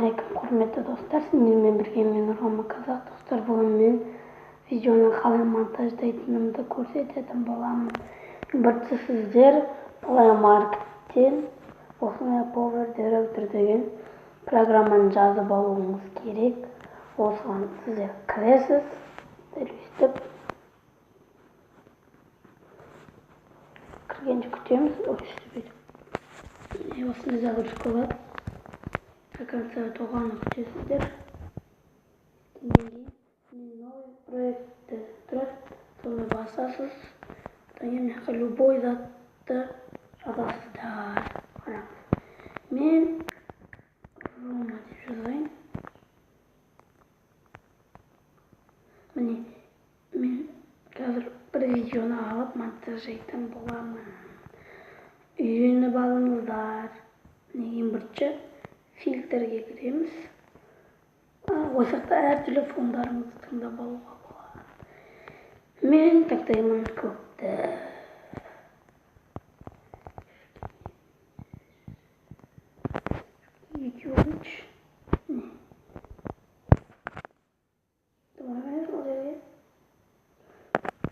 Ассалаумағалейкум, құрметті достар, сіздермен бірге мен Рома Қазақ. Достар, бүгін мен видеоны қалай монтаждайтынымды көрсететін боламын. Бірінші сіздер Play Markettен осындай Power Director деген программаны жазып алуыңыз керек. Осыған сіздер кіресіз, өйстіп кіргенше күтеміз. Осындай загрузка болады. До конца туғаны күтесіздер. Новый проект тұрады, соны басасыз. Одан любой затты жазасыздар. Мен Рома деп жазайын. Міне, мен қазір бір видеоны алып монтаждайтын боламын. Үйреніп алыңыздар. Ең бірінші фильтрге кіреміз. Осақта әртүрлі фондарыңызды таңдап алуға болады. Мен таңдаймын көкті.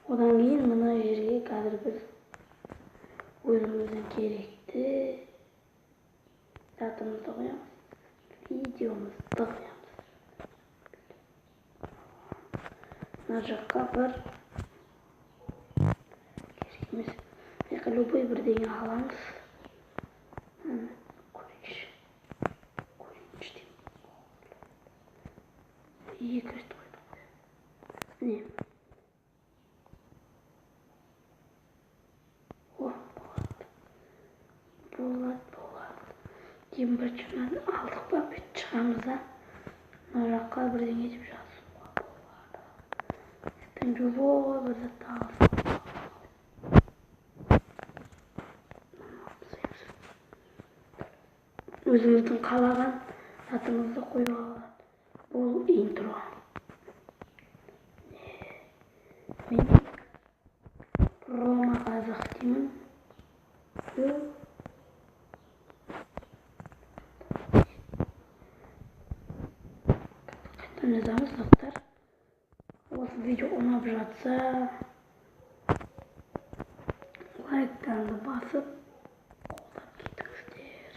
Одан кейін мына жерге қазір біз өзіміздің керекті затымызды қоямыз. Видеомызды қоямыз. Мына жаққа бір керек емес. Любой бірдеңе аламыз. Көрейінші деймін. Екі рет қойдық. Міне. Болады. Ең бірінші алдық па, бүйтіп шығамыз да, мына жаққа бірдеңе деп жазуға болады. Любой бір затты алып. Өзіңіздің қалаған затыңызды қоюға болады. Бұл интро. Мен Рома Қазақ деймін. Жазамыз, достар. Осы видео ұнап жатса, лайктарды басып, қолдап кетіңіздер.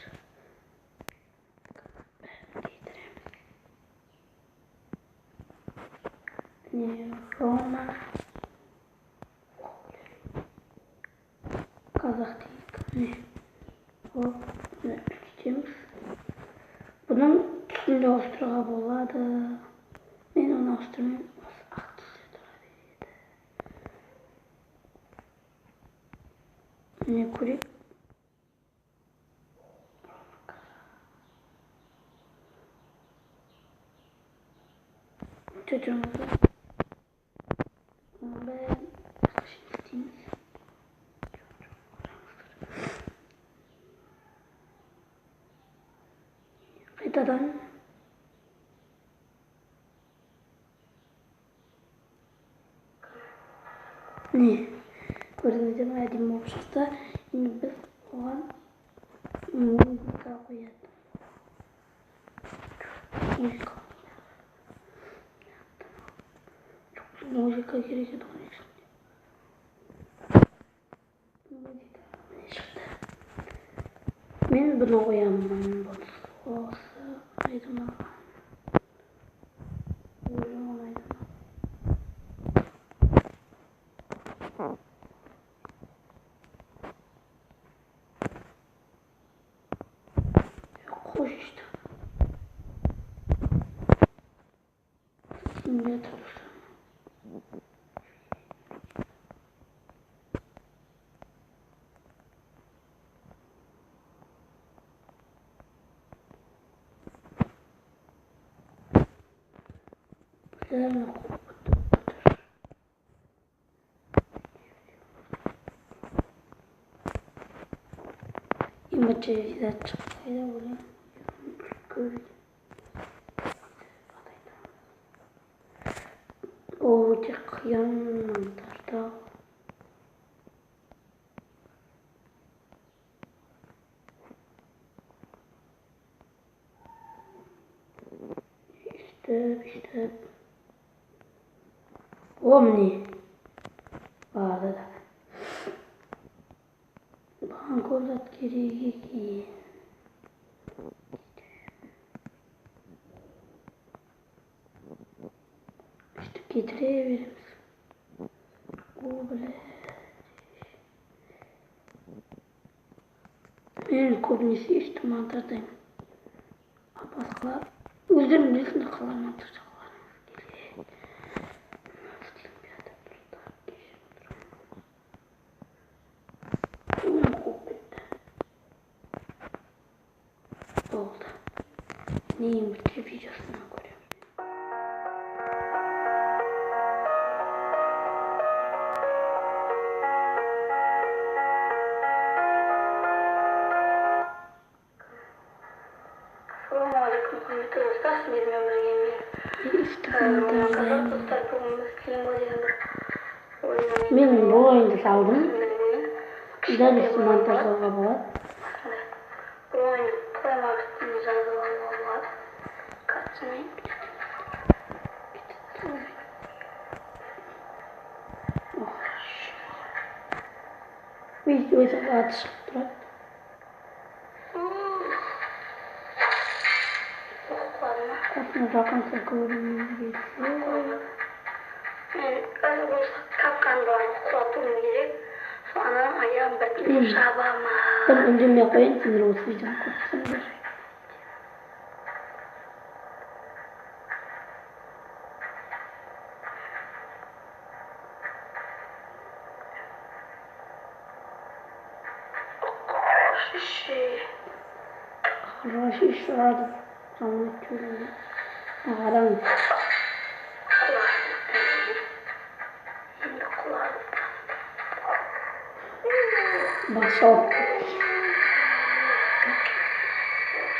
Рома Қазақ дейік. Түстеміз. Бұның түсінде ауыстыруға болады. Мен оны ауыстырмаймын. Осы ақ түсте тұра береді. Міне көрейік. Түтіріңізді. Бәрін қашын істейміз. Қайтадан. Не, көрдіңіздер ме, әдемі болып шықты. Енді біз оған музыка қояды. Музыка керек еді ғой. Музыка шықты. Мен бұны қоямын. Осы қайды маған. Қош ішті. Сенде тұрсам. Бәрін қойып отыр. Имача визат шықпайды олай. Көрді. Ол өте қиын монтажда. Omni. Vardı da. Bankozat gereği ki. İşte getirebiliriz. Google. Ben kombinesi istimadardayım. Başkalar özlerim nesinde kalanatıracaklar. Oldu. Neyim bir videosuna koyuyorum. Assalamualaikum warahmatullahi wabarakatuh. Men bu oyunda saldım. Güzel bir montajlarga болады. Bu oyunu koymak için жазылған болады. Қатысмай. Видео аты шығып тұрады. Қасына жақынса көрінуі керек. Мен осы капкандарын құлатуым керек. Соны аяғым бірден шабама. Ben ündемей қояйын, сендер осы видеоны көрсеңдер. Хороший шарик. Самый чудный. Гарант. Башок.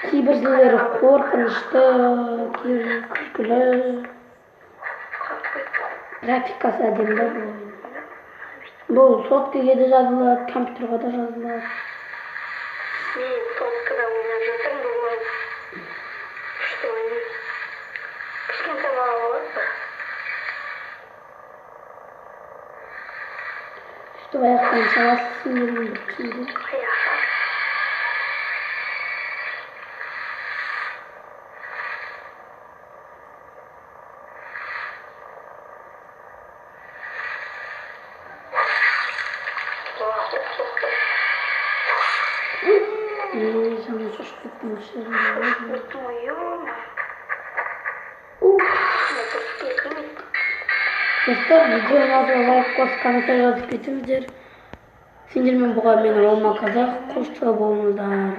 Кейбіреулері қорқынышты, кейбіреулері күлкілі. Графикасы әдемі бұл ойын. Бұл соткаға да жазылады, компьютерға да жазылады. Мен соткада ойнап жатырмын бұл ойын. Күшті ойын. Кішкентай бала болады ба? Күшті аяқтан шаласың елдің ішінде. Sana şaşıp gittim dışarı. Dostlar videonun altına like basıp komentar yazıp ketіңіздер. Сендермен бұған мен Рома Қазақ, қош сау болыңыздар.